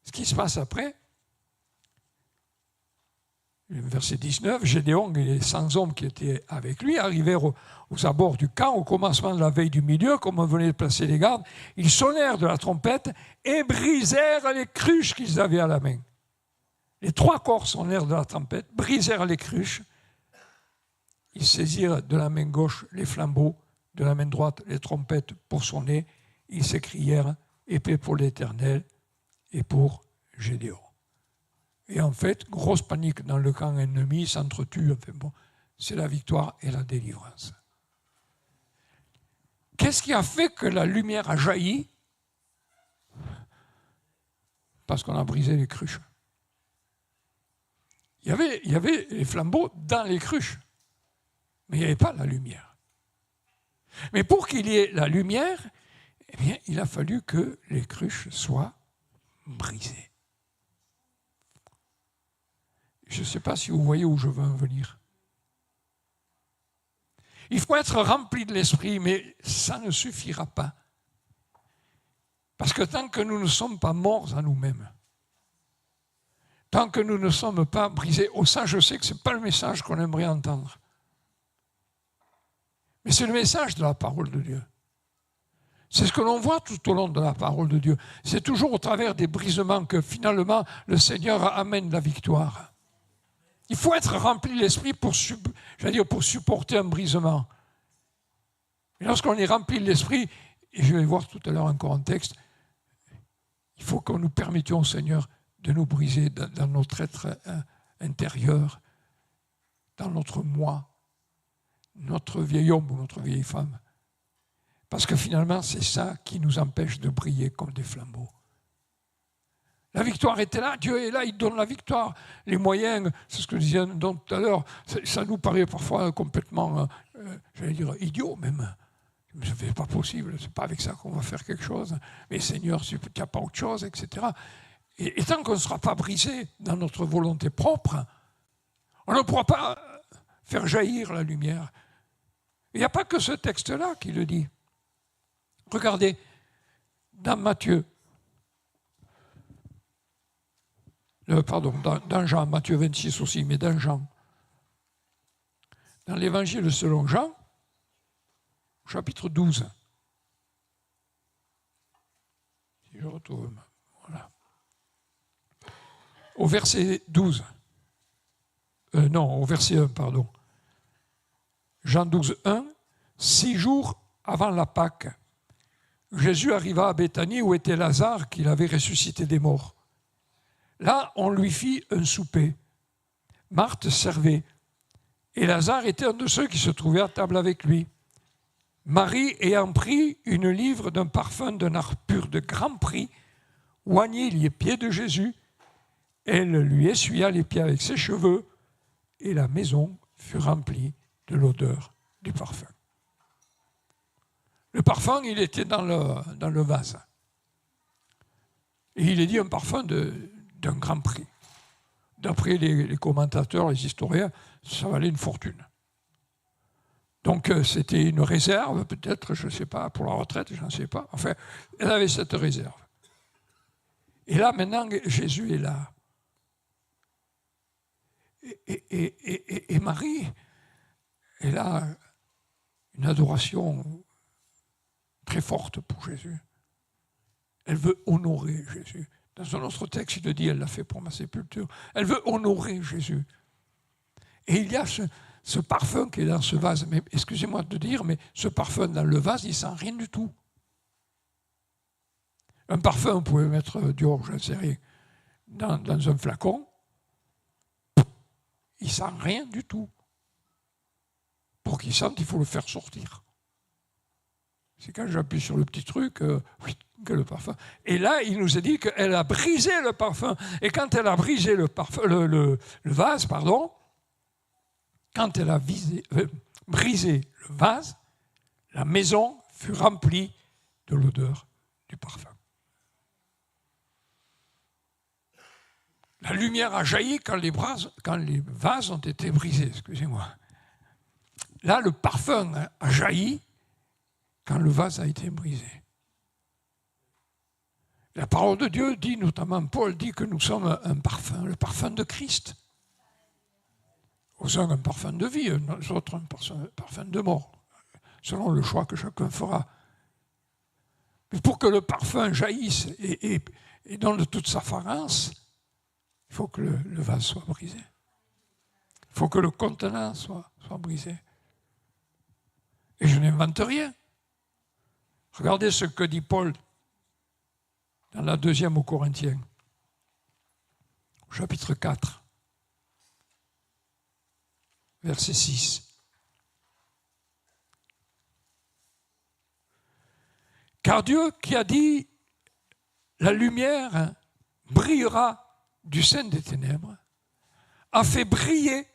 Ce qui se passe après, verset 19, Gédéon et les 100 hommes qui étaient avec lui arrivèrent aux abords du camp, au commencement de la veille du milieu, comme on venait de placer les gardes. Ils sonnèrent de la trompette et brisèrent les cruches qu'ils avaient à la main. Les 3 corps sonnèrent de la trompette, brisèrent les cruches. Ils saisirent de la main gauche les flambeaux, de la main droite les trompettes pour sonner. Ils s'écrièrent « Épée pour l'Éternel et pour Gédéon ». Et en fait, grosse panique dans le camp ennemi, ils s'entretuent. Enfin bon, c'est la victoire et la délivrance. Qu'est-ce qui a fait que la lumière a jailli? Parce qu'on a brisé les cruches. Il y avait les flambeaux dans les cruches, mais il n'y avait pas la lumière. Mais pour qu'il y ait la lumière, eh bien, il a fallu que les cruches soient brisées. Je ne sais pas si vous voyez où je veux en venir. Il faut être rempli de l'esprit, mais ça ne suffira pas. Parce que tant que nous ne sommes pas morts à nous-mêmes, tant que nous ne sommes pas brisés, ça je sais que ce n'est pas le message qu'on aimerait entendre. Mais c'est le message de la parole de Dieu. C'est ce que l'on voit tout au long de la parole de Dieu. C'est toujours au travers des brisements que finalement le Seigneur amène la victoire. Il faut être rempli de l'esprit pour supporter un brisement. Et lorsqu'on est rempli de l'esprit, et je vais voir tout à l'heure encore un texte, il faut que nous permettions au Seigneur de nous briser dans notre être intérieur, dans notre moi, notre vieil homme ou notre vieille femme. Parce que finalement, c'est ça qui nous empêche de briller comme des flambeaux. La victoire était là, Dieu est là, il donne la victoire. Les moyens, c'est ce que je disais tout à l'heure, ça nous paraît parfois complètement, idiot même. Mais ce n'est pas possible, ce n'est pas avec ça qu'on va faire quelque chose. Mais Seigneur, il n'y a pas autre chose, etc. Et tant qu'on ne sera pas brisé dans notre volonté propre, on ne pourra pas faire jaillir la lumière. Il n'y a pas que ce texte-là qui le dit. Regardez, dans Matthieu, dans Jean, Matthieu 26 aussi, mais dans Jean. Dans l'évangile selon Jean, chapitre 12. Voilà. Au verset 12. Au verset 1, pardon. Jean 12, 1. 6 jours avant la Pâque, Jésus arriva à Béthanie où était Lazare qu'il avait ressuscité des morts. Là, on lui fit un souper. Marthe servait. Et Lazare était un de ceux qui se trouvaient à table avec lui. Marie, ayant pris une livre d'un parfum d'un nard pur de grand prix, oignit les pieds de Jésus. Elle lui essuya les pieds avec ses cheveux et la maison fut remplie de l'odeur du parfum. Le parfum, il était dans le vase. Et il est dit un parfum d'un grand prix. D'après les commentateurs, les historiens, ça valait une fortune. Donc c'était une réserve, peut-être, je ne sais pas, pour la retraite, je n'en sais pas. Enfin, elle avait cette réserve. Et là, maintenant, Jésus est là. Et Marie, elle a une adoration très forte pour Jésus. Elle veut honorer Jésus. Dans un autre texte, il le dit, elle l'a fait pour ma sépulture. Elle veut honorer Jésus. Et il y a ce parfum qui est dans ce vase. Mais excusez-moi de dire, mais ce parfum dans le vase, il ne sent rien du tout. Un parfum, vous pouvez mettre je ne sais rien, dans un flacon, il ne sent rien du tout. Pour qu'il sente, il faut le faire sortir. C'est quand j'appuie sur le petit truc, que le parfum. Et là, il nous a dit qu'elle a brisé le parfum. Et quand elle a brisé le vase, quand elle a brisé le vase, la maison fut remplie de l'odeur du parfum. La lumière a jailli quand les vases ont été brisés, excusez-moi. Là, le parfum a jailli quand le vase a été brisé. La parole de Dieu dit, notamment Paul dit que nous sommes un parfum, le parfum de Christ. Aux uns un parfum de vie, aux autres un parfum de mort, selon le choix que chacun fera. Mais pour que le parfum jaillisse et donne toute sa fragrance, il faut que le vase soit brisé. Il faut que le contenant soit brisé. Et je n'invente rien. Regardez ce que dit Paul dans la 2e aux Corinthiens, chapitre 4, verset 6. Car Dieu qui a dit « La lumière brillera du sein des ténèbres » a fait briller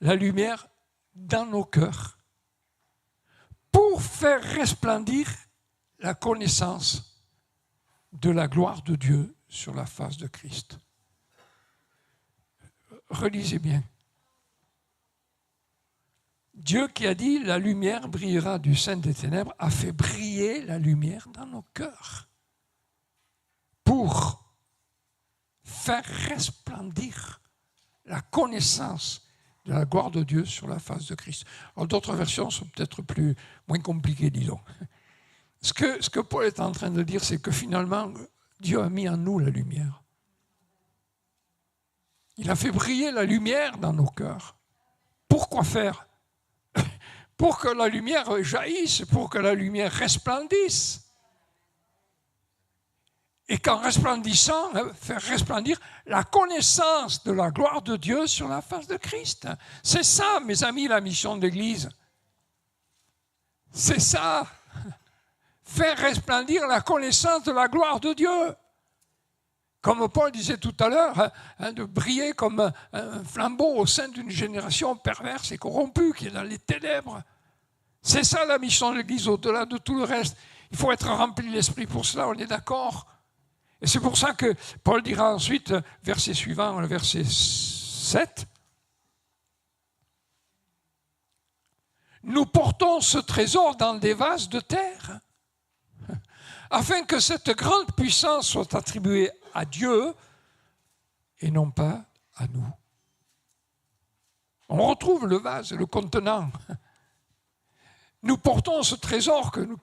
la lumière dans nos cœurs pour faire resplendir la connaissance de la gloire de Dieu sur la face de Christ. Relisez bien. Dieu qui a dit « La lumière brillera du sein des ténèbres » a fait briller la lumière dans nos cœurs pour faire resplendir la connaissance de la gloire de Dieu sur la face de Christ. Alors, d'autres versions sont peut-être moins compliquées, disons. Ce que Paul est en train de dire, c'est que finalement, Dieu a mis en nous la lumière. Il a fait briller la lumière dans nos cœurs. Pourquoi faire ? Pour que la lumière jaillisse, pour que la lumière resplendisse. Et qu'en resplendissant, faire resplendir la connaissance de la gloire de Dieu sur la face de Christ. C'est ça, mes amis, la mission de l'Église. C'est ça. Faire resplendir la connaissance de la gloire de Dieu. Comme Paul disait tout à l'heure, de briller comme un flambeau au sein d'une génération perverse et corrompue qui est dans les ténèbres. C'est ça la mission de l'Église, au-delà de tout le reste. Il faut être rempli de l'Esprit pour cela, on est d'accord. Et c'est pour ça que Paul dira ensuite, verset suivant, le verset 7, « Nous portons ce trésor dans des vases de terre, afin que cette grande puissance soit attribuée à Dieu et non pas à nous. » On retrouve le vase, le contenant. Nous portons ce trésor que nous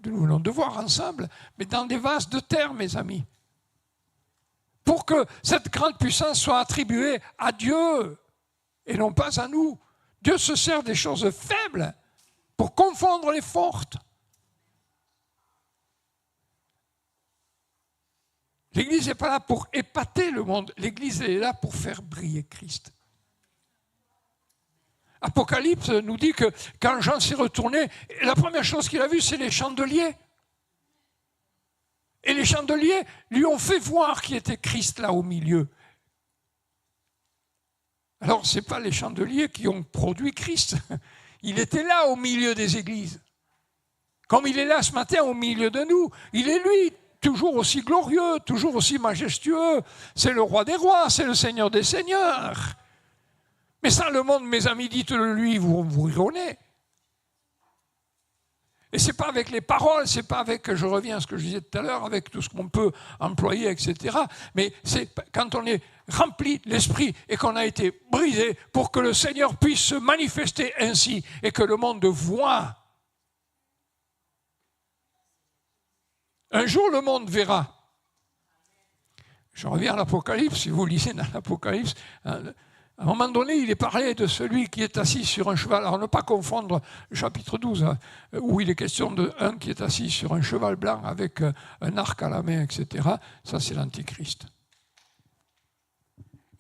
voulons devoir ensemble, mais dans des vases de terre, mes amis. Pour que cette grande puissance soit attribuée à Dieu et non pas à nous. Dieu se sert des choses faibles pour confondre les fortes. L'Église n'est pas là pour épater le monde. L'Église est là pour faire briller Christ. Apocalypse nous dit que quand Jean s'est retourné, la première chose qu'il a vue, c'est les chandeliers. Et les chandeliers lui ont fait voir qui était Christ là au milieu. Alors, ce n'est pas les chandeliers qui ont produit Christ. Il était là au milieu des églises. Comme il est là ce matin au milieu de nous. Il est lui, toujours aussi glorieux, toujours aussi majestueux. C'est le roi des rois, c'est le Seigneur des seigneurs. Mais ça, le monde, mes amis, dites-le lui, vous rironnez. Et ce n'est pas avec les paroles, ce n'est pas avec, je reviens à ce que je disais tout à l'heure, avec tout ce qu'on peut employer, etc. Mais c'est quand on est rempli de l'esprit et qu'on a été brisé pour que le Seigneur puisse se manifester ainsi et que le monde voit. Un jour, le monde verra. Je reviens à l'Apocalypse, si vous lisez dans l'Apocalypse, à un moment donné, il est parlé de celui qui est assis sur un cheval. Alors, ne pas confondre le chapitre 12, où il est question d'un qui est assis sur un cheval blanc avec un arc à la main, etc. Ça, c'est l'Antichrist.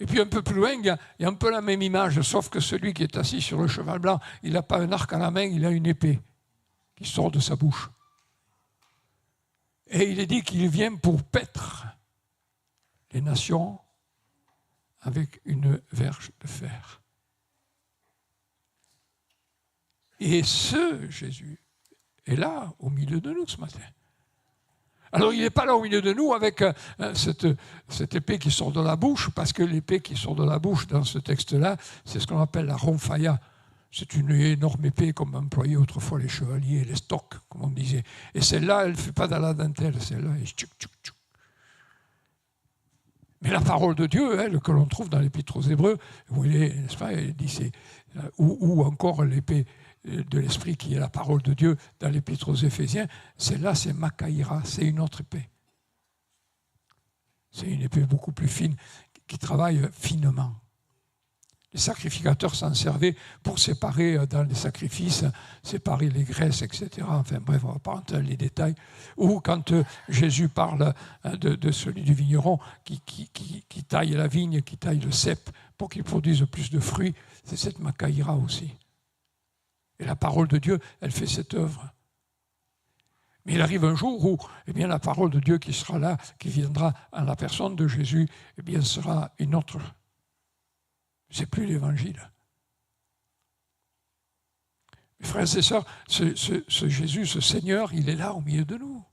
Et puis, un peu plus loin, il y a un peu la même image, sauf que celui qui est assis sur le cheval blanc, il n'a pas un arc à la main, il a une épée qui sort de sa bouche. Et il est dit qu'il vient pour paître les nations avec une verge de fer. Et ce Jésus est là, au milieu de nous ce matin. Alors il n'est pas là au milieu de nous avec cette épée qui sort de la bouche, parce que l'épée qui sort de la bouche dans ce texte-là, c'est ce qu'on appelle la ronfaïa. C'est une énorme épée comme employaient autrefois les chevaliers, les stocks, comme on disait. Et celle-là, elle ne fait pas dans la dentelle, celle-là, elle tchouc, tchouc, tchouc. Mais la parole de Dieu, elle, que l'on trouve dans l'Épître aux Hébreux, où il est, n'est-ce pas, il dit, ou encore l'épée de l'Esprit qui est la parole de Dieu dans l'Épître aux Éphésiens, celle-là, c'est Makaïra, c'est une autre épée. C'est une épée beaucoup plus fine, qui travaille finement. Les sacrificateurs s'en servaient pour séparer dans les sacrifices, séparer les graisses, etc. Enfin bref, on ne va pas rentrer dans les détails. Ou quand Jésus parle de celui du vigneron qui taille la vigne, qui taille le cep pour qu'il produise plus de fruits, c'est cette Makaïra aussi. Et la parole de Dieu, elle fait cette œuvre. Mais il arrive un jour où eh bien, la parole de Dieu qui sera là, qui viendra en la personne de Jésus, eh bien, sera une autre. C'est plus l'Évangile. Mes frères et sœurs, ce Jésus, ce Seigneur, il est là au milieu de nous.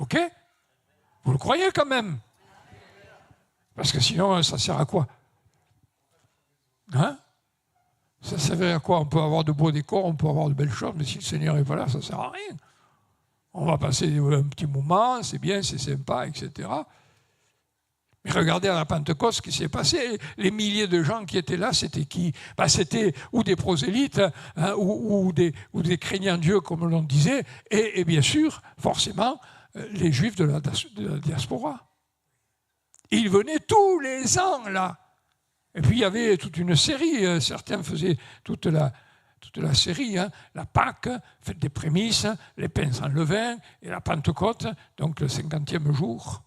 OK? Vous le croyez quand même? Parce que sinon, ça sert à quoi? Hein? Ça servait à quoi? On peut avoir de beaux décors, on peut avoir de belles choses, mais si le Seigneur n'est pas là, ça ne sert à rien. On va passer un petit moment, c'est bien, c'est sympa, etc. Mais regardez à la Pentecôte ce qui s'est passé. Les milliers de gens qui étaient là, c'était qui? C'était ou des prosélytes, hein, ou des craignants Dieu, comme l'on disait, et bien sûr, forcément, les Juifs de la diaspora. Ils venaient tous les ans là. Et puis il y avait toute une série, certains faisaient toute la série, hein, la Pâque, fête des prémices, les pains sans levain, et la Pentecôte, donc le 50e jour.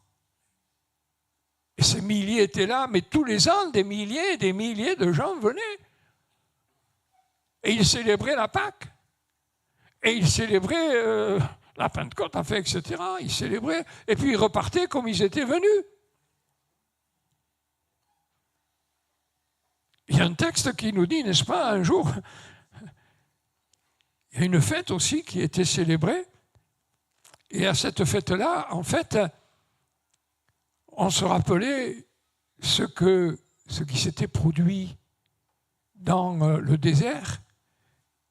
Et ces milliers étaient là, mais tous les ans, des milliers et des milliers de gens venaient. Et ils célébraient la Pâque. Et ils célébraient la Pentecôte, enfin, etc. Ils célébraient, et puis ils repartaient comme ils étaient venus. Il y a un texte qui nous dit, n'est-ce pas, un jour, il y a une fête aussi qui était célébrée. Et à cette fête-là, en fait, on se rappelait ce qui s'était produit dans le désert,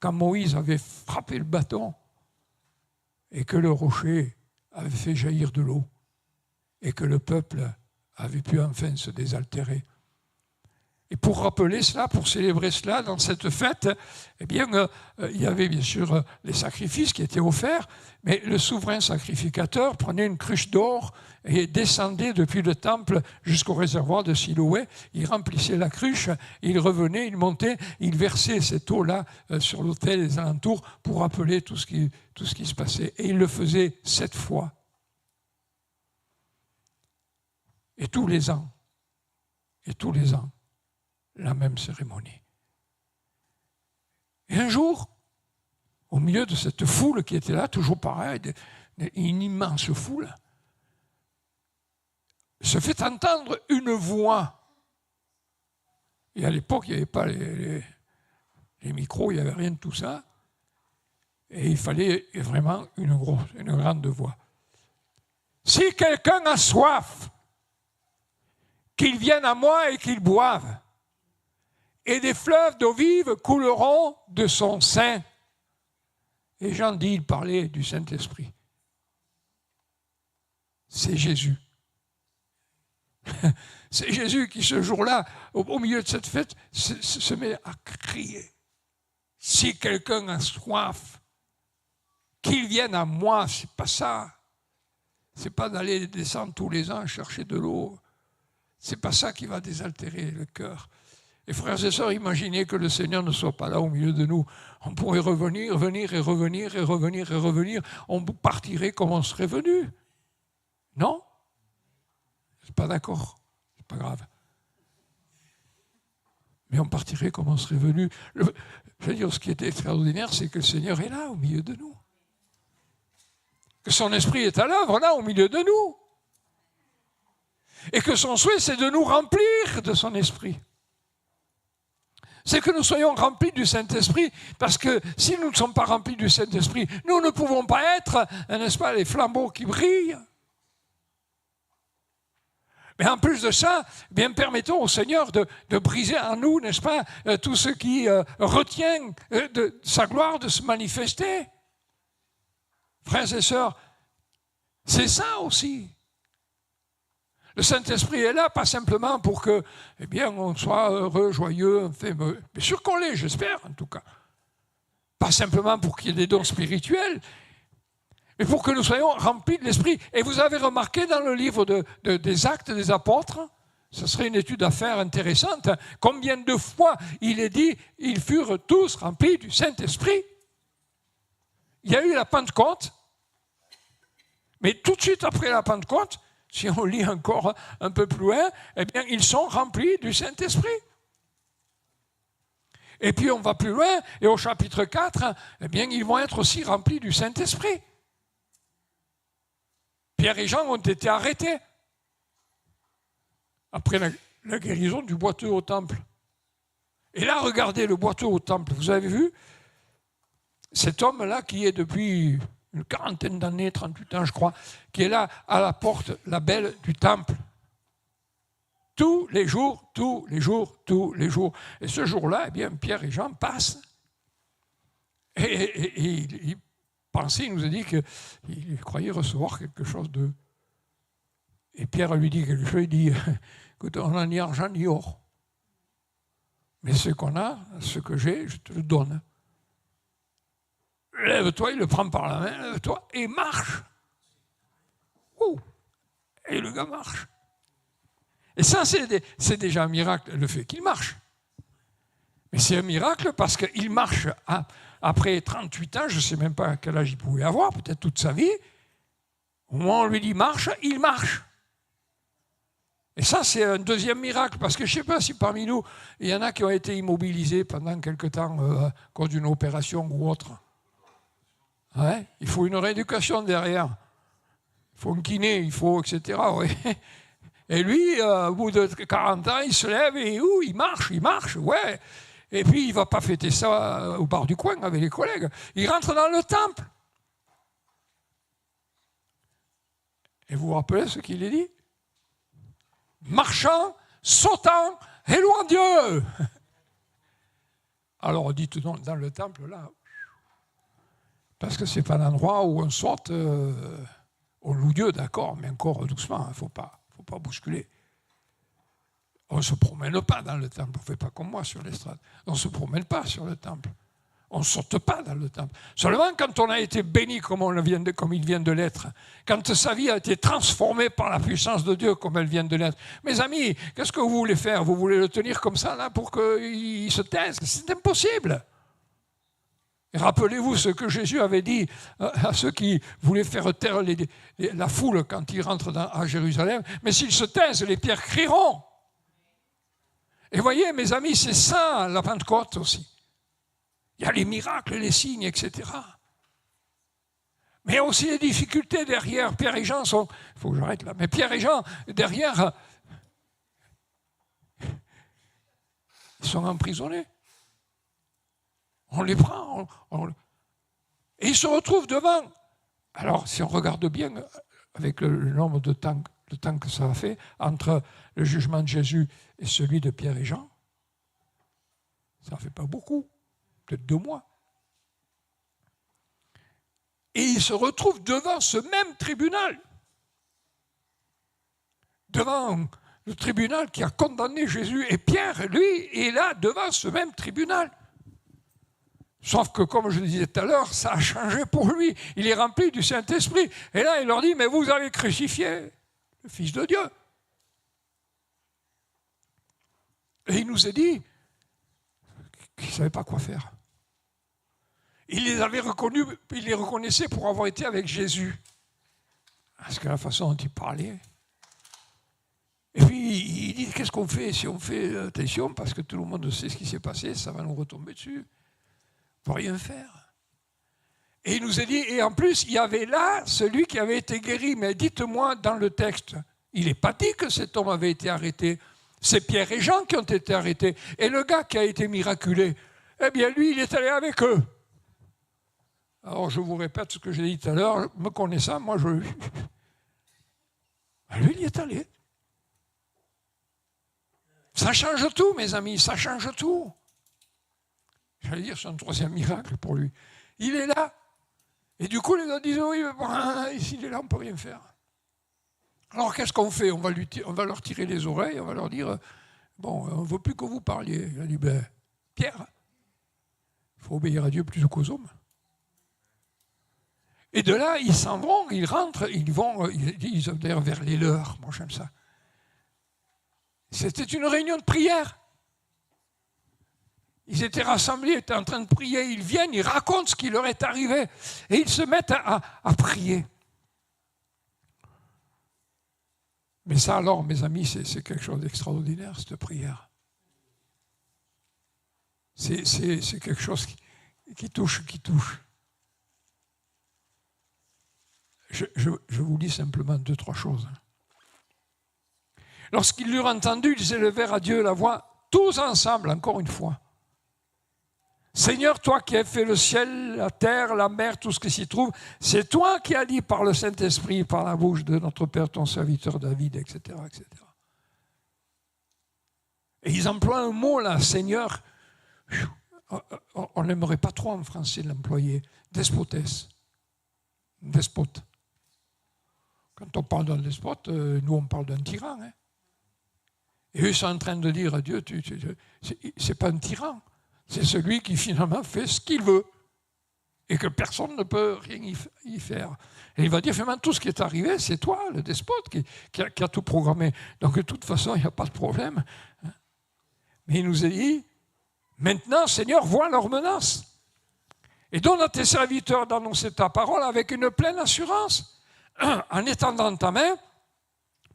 quand Moïse avait frappé le bâton et que le rocher avait fait jaillir de l'eau et que le peuple avait pu enfin se désaltérer. Et pour rappeler cela, pour célébrer cela, dans cette fête, eh bien, il y avait bien sûr les sacrifices qui étaient offerts, mais le souverain sacrificateur prenait une cruche d'or et descendait depuis le temple jusqu'au réservoir de Siloé. Il remplissait la cruche, il revenait, il montait, il versait cette eau-là sur l'autel et les alentours pour rappeler tout ce qui se passait. Et il le faisait 7 fois. Et tous les ans, la même cérémonie. Et un jour, au milieu de cette foule qui était là, toujours pareil, une immense foule, se fait entendre une voix. Et à l'époque, il n'y avait pas les micros, il n'y avait rien de tout ça. Et il fallait vraiment une grande voix. Si quelqu'un a soif, qu'il vienne à moi et qu'il boive. Et des fleuves d'eau vive couleront de son sein. Et Jean dit, il parlait du Saint-Esprit. C'est Jésus. C'est Jésus qui, ce jour-là, au milieu de cette fête, se met à crier. Si quelqu'un a soif, qu'il vienne à moi. C'est pas ça. C'est pas d'aller descendre tous les ans chercher de l'eau. C'est pas ça qui va désaltérer le cœur. Et frères et sœurs, imaginez que le Seigneur ne soit pas là au milieu de nous. On pourrait revenir. On partirait comme on serait venu. Non? C'est pas d'accord. C'est pas grave. Mais on partirait comme on serait venu. Je veux dire, ce qui est extraordinaire, c'est que le Seigneur est là au milieu de nous. Que son esprit est à l'œuvre là au milieu de nous. Et que son souhait, c'est de nous remplir de son esprit. C'est que nous soyons remplis du Saint-Esprit, parce que si nous ne sommes pas remplis du Saint-Esprit, nous ne pouvons pas être, n'est-ce pas, les flambeaux qui brillent. Mais en plus de ça, bien permettons au Seigneur de briser en nous, n'est-ce pas, tout ce qui retient de sa gloire de se manifester. Frères et sœurs, c'est ça aussi. Le Saint-Esprit est là, pas simplement pour que, eh bien, on soit heureux, joyeux, enfin, bien sûr qu'on l'est, j'espère en tout cas. Pas simplement pour qu'il y ait des dons spirituels, mais pour que nous soyons remplis de l'Esprit. Et vous avez remarqué dans le livre des Actes des Apôtres, ce serait une étude à faire intéressante, combien de fois il est dit, ils furent tous remplis du Saint-Esprit. Il y a eu la Pentecôte, mais tout de suite après la Pentecôte, si on lit encore un peu plus loin, eh bien, ils sont remplis du Saint-Esprit. Et puis on va plus loin, et au chapitre 4, eh bien, ils vont être aussi remplis du Saint-Esprit. Pierre et Jean ont été arrêtés après la guérison du boiteux au temple. Et là, regardez le boiteux au temple. Vous avez vu cet homme-là qui est depuis une quarantaine d'années, 38 ans je crois, qui est là à la porte, la belle du temple. Tous les jours. Et ce jour-là, eh bien, Pierre et Jean passent. Et il pensait, il nous a dit qu'il croyait recevoir quelque chose d'eux. Et Pierre lui dit quelque chose, il dit, écoute, on n'a ni argent ni or. Mais ce qu'on a, ce que j'ai, je te le donne. Lève-toi, il le prend par la main, lève-toi, et marche. Et le gars marche. Et ça, c'est déjà un miracle, le fait qu'il marche. Mais c'est un miracle parce qu'il marche après 38 ans, je ne sais même pas quel âge il pouvait avoir, peut-être toute sa vie. Au moment où on lui dit marche, il marche. Et ça, c'est un deuxième miracle, parce que je ne sais pas si parmi nous, il y en a qui ont été immobilisés pendant quelque temps à cause d'une opération ou autre. Ouais, il faut une rééducation derrière. Il faut un kiné, il faut, etc. Ouais. Et lui, au bout de 40 ans, il se lève et il marche, ouais. Et puis, il ne va pas fêter ça au bar du coin avec les collègues. Il rentre dans le temple. Et vous vous rappelez ce qu'il est dit? Marchant, sautant et louant Dieu. Alors, dites donc, dans le temple, là, parce que ce n'est pas l'endroit où on saute, on loue Dieu, d'accord, mais encore doucement, il ne faut pas bousculer. On ne se promène pas dans le temple. On ne fait pas comme moi sur l'estrade. On ne se promène pas sur le temple. On ne saute pas dans le temple. Seulement quand on a été béni comme il vient de l'être, quand sa vie a été transformée par la puissance de Dieu comme elle vient de l'être. Mes amis, qu'est-ce que vous voulez faire? Vous voulez le tenir comme ça là pour qu'il se taise? C'est impossible. Et rappelez-vous ce que Jésus avait dit à ceux qui voulaient faire taire la foule quand ils rentrent à Jérusalem. Mais s'ils se taisent, les pierres crieront. Et voyez, mes amis, c'est ça la Pentecôte aussi. Il y a les miracles, les signes, etc. Mais il y a aussi les difficultés derrière. Pierre et Jean sont... Il faut que j'arrête là. Mais Pierre et Jean, derrière, ils sont emprisonnés. On les prend. Et ils se retrouvent devant. Alors, si on regarde bien, avec le nombre de temps, le temps que ça a fait, entre le jugement de Jésus et celui de Pierre et Jean, ça ne fait pas beaucoup. Peut-être 2 mois. Et il se retrouve devant ce même tribunal. Devant le tribunal qui a condamné Jésus. Et Pierre, lui, est là devant ce même tribunal. Sauf que, comme je le disais tout à l'heure, ça a changé pour lui. Il est rempli du Saint-Esprit. Et là, il leur dit, mais vous avez crucifié le Fils de Dieu. Et il nous a dit qu'il ne savait pas quoi faire. Il les avait reconnus, il les reconnaissait pour avoir été avec Jésus. Parce que la façon dont il parlait. Et puis, il dit, qu'est-ce qu'on fait si on fait attention, parce que tout le monde sait ce qui s'est passé, ça va nous retomber dessus. On ne peut rien faire. Et il nous a dit, et en plus, il y avait là celui qui avait été guéri. Mais dites-moi dans le texte, il n'est pas dit que cet homme avait été arrêté. C'est Pierre et Jean qui ont été arrêtés. Et le gars qui a été miraculé, eh bien lui, il est allé avec eux. Alors, je vous répète ce que j'ai dit tout à l'heure, me connaissant, moi, lui, il y est allé. Ça change tout, mes amis, ça change tout. J'allais dire, c'est un 3e miracle pour lui. Il est là. Et du coup, les gens disent, oui, mais bon, s'il est là, on ne peut rien faire. Alors, qu'est-ce qu'on fait? On va leur tirer les oreilles, on va leur dire, bon, on ne veut plus que vous parliez. Il a dit, ben, Pierre, il faut obéir à Dieu plus qu'aux hommes. Et de là, ils s'en vont, ils rentrent, ils vont d'ailleurs vers les leurs. Moi, j'aime ça. C'était une réunion de prière. Ils étaient rassemblés, ils étaient en train de prier. Ils viennent, ils racontent ce qui leur est arrivé. Et ils se mettent à prier. Mais ça, alors, mes amis, c'est quelque chose d'extraordinaire, cette prière. C'est quelque chose qui touche. Je vous dis simplement 2-3 choses. Lorsqu'ils l'eurent entendu, ils élevèrent à Dieu la voix, tous ensemble, encore une fois. Seigneur, toi qui as fait le ciel, la terre, la mer, tout ce qui s'y trouve, c'est toi qui as dit par le Saint-Esprit, par la bouche de notre Père, ton serviteur David, etc., etc. Et ils emploient un mot là, Seigneur, on n'aimerait pas trop en français l'employer, despotesse, despote. Quand on parle d'un despote, nous on parle d'un tyran. Hein. Et eux sont en train de dire à Dieu, c'est pas un tyran, c'est celui qui finalement fait ce qu'il veut et que personne ne peut rien y faire. Et il va dire, finalement, tout ce qui est arrivé, c'est toi, le despote, qui a tout programmé. Donc de toute façon, il n'y a pas de problème. Mais il nous a dit, maintenant, Seigneur, vois leurs menaces. Et donne à tes serviteurs d'annoncer ta parole avec une pleine assurance. En étendant ta main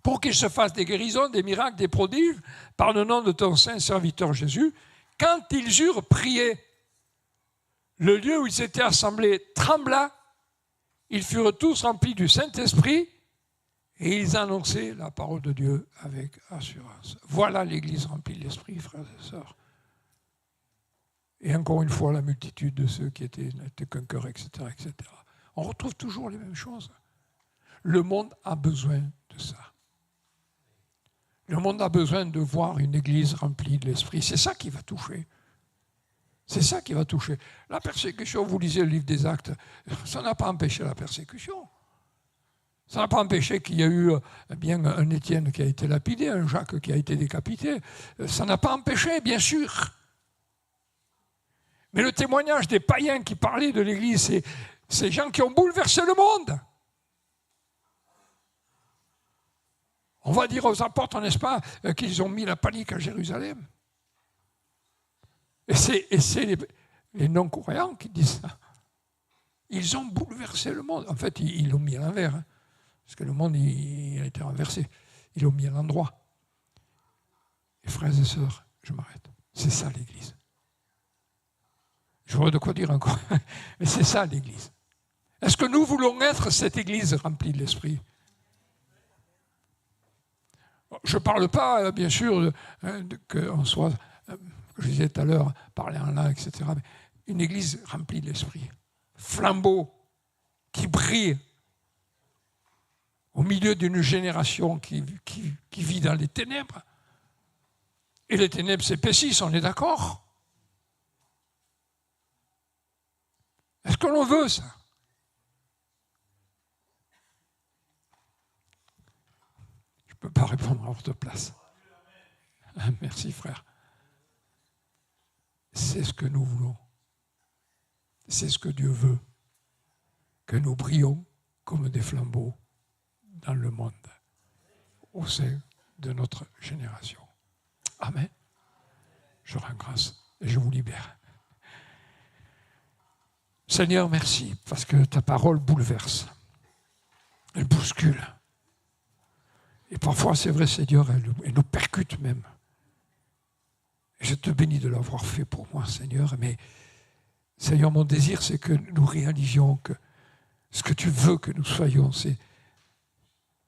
pour qu'il se fasse des guérisons, des miracles, des prodiges, par le nom de ton saint serviteur Jésus. Quand ils eurent prié, le lieu où ils étaient assemblés trembla, ils furent tous remplis du Saint-Esprit et ils annonçaient la parole de Dieu avec assurance. Voilà l'Église remplie de l'Esprit, frères et sœurs. Et encore une fois, la multitude de ceux qui n'étaient qu'un cœur, etc., etc. On retrouve toujours les mêmes choses. Le monde a besoin de ça. Le monde a besoin de voir une église remplie de l'esprit. C'est ça qui va toucher. C'est ça qui va toucher. La persécution, vous lisez le livre des Actes, ça n'a pas empêché la persécution. Ça n'a pas empêché qu'il y a eu bien un Étienne qui a été lapidé, un Jacques qui a été décapité. Ça n'a pas empêché, bien sûr. Mais le témoignage des païens qui parlaient de l'Église, c'est ces gens qui ont bouleversé le monde. On va dire aux apôtres, n'est-ce pas, qu'ils ont mis la panique à Jérusalem. Et c'est les non-croyants qui disent ça. Ils ont bouleversé le monde. En fait, ils l'ont mis à l'envers. Hein, parce que le monde, il a été renversé. Ils l'ont mis à l'endroit. Et frères et sœurs, je m'arrête. C'est ça l'Église. J'aurais de quoi dire encore. Mais c'est ça l'Église. Est-ce que nous voulons être cette Église remplie de l'Esprit ? Je ne parle pas, bien sûr, qu'on soit, je disais tout à l'heure, parler en langue, etc. Mais une Église remplie de l'Esprit. Flambeau qui brille au milieu d'une génération qui vit dans les ténèbres. Et les ténèbres s'épaississent, on est d'accord ? Est-ce que l'on veut ça ? Je ne peux pas répondre à votre place. Merci frère. C'est ce que nous voulons. C'est ce que Dieu veut. Que nous brillons comme des flambeaux dans le monde, au sein de notre génération. Amen. Je rends grâce et je vous libère. Seigneur, merci, parce que ta parole bouleverse. Elle bouscule. Et parfois, c'est vrai, Seigneur, elle nous percute même. Et je te bénis de l'avoir fait pour moi, Seigneur. Mais, Seigneur, mon désir, c'est que nous réalisions que ce que tu veux que nous soyons, c'est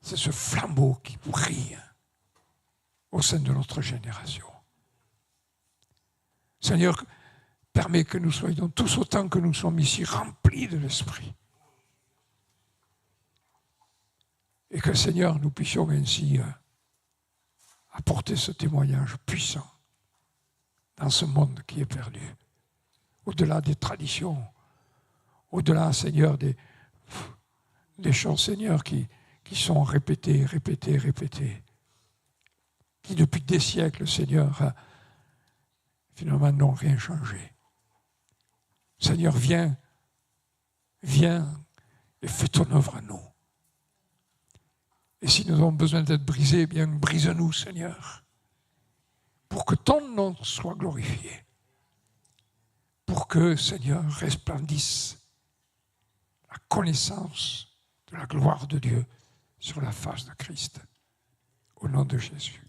ce flambeau qui brille au sein de notre génération. Seigneur, permets que nous soyons tous autant que nous sommes ici remplis de l'Esprit. Et que, Seigneur, nous puissions ainsi apporter ce témoignage puissant dans ce monde qui est perdu. Au-delà des traditions, au-delà, Seigneur, des choses, Seigneur, qui sont répétées, qui depuis des siècles, Seigneur, finalement n'ont rien changé. Seigneur, viens et fais ton œuvre à nous. Et si nous avons besoin d'être brisés, eh bien brise-nous, Seigneur, pour que ton nom soit glorifié, pour que, Seigneur, resplendisse la connaissance de la gloire de Dieu sur la face de Christ. Au nom de Jésus.